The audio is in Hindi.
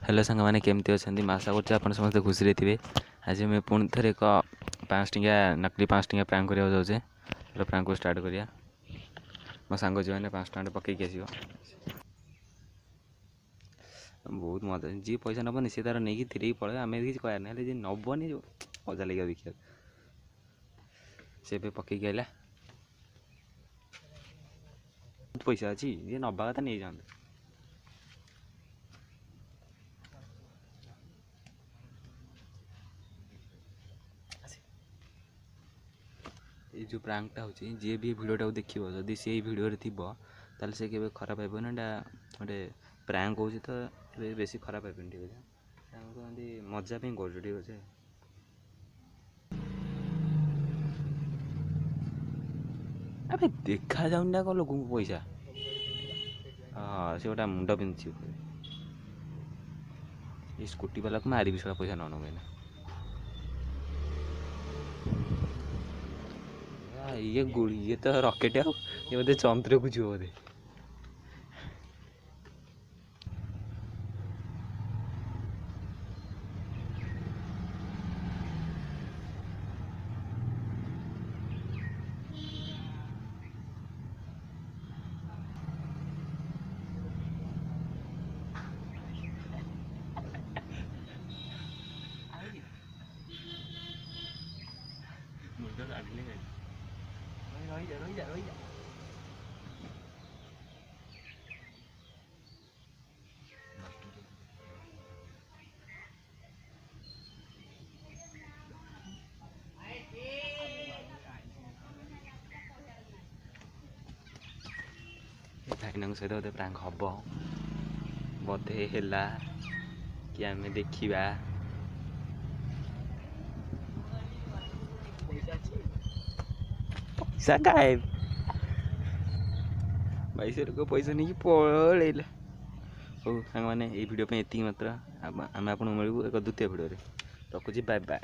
हेलो सांग मैंने केमती अच्छा आशा कर समस्त खुशी थे। आज मैं पुणी थे एक 5 टंकिया नकली 5 टंकिया प्रांक करने जाऊे। प्रांक को स्टार्ट करिया। मो सांग जो मैंने 5 टका पकईक आस बहुत मजा जी पैसा नबनी सी तार नहीं थी पड़े आम किसी कह ना जी नबनी जो मजा लगे देखिए से पकईक आला बहुत पैसा अच्छी जी नवा कथा नहीं जाते ये जो प्रांकटा हो जी भी भिडटा देखो जदि से भिडियो थी ताल से के खराब है ना गोटे प्रांक हो तो बेस खराब है ठीक अच्छे मजा कर ठीक अच्छे अबे देखा जाऊन ना लोक पैसा हाँ से गोटा मुंड पिंधि ये स्कूटी वाला को मारी भी सारा पैसा न मैंने ये गुड़ी ये तो रॉकेट है ये बोधे चंद्र को जीव बोधे भाईना सहित बोधे प्रांक हम बोधे है कि आम देखा पैसा गायब भाई से पैसा नहीं पड़ेगा हो सांग मैंने ये वीडियो पे ये मात्र आम आपको मिलू एक द्वितीय वीडियो रखुची बाय बाय।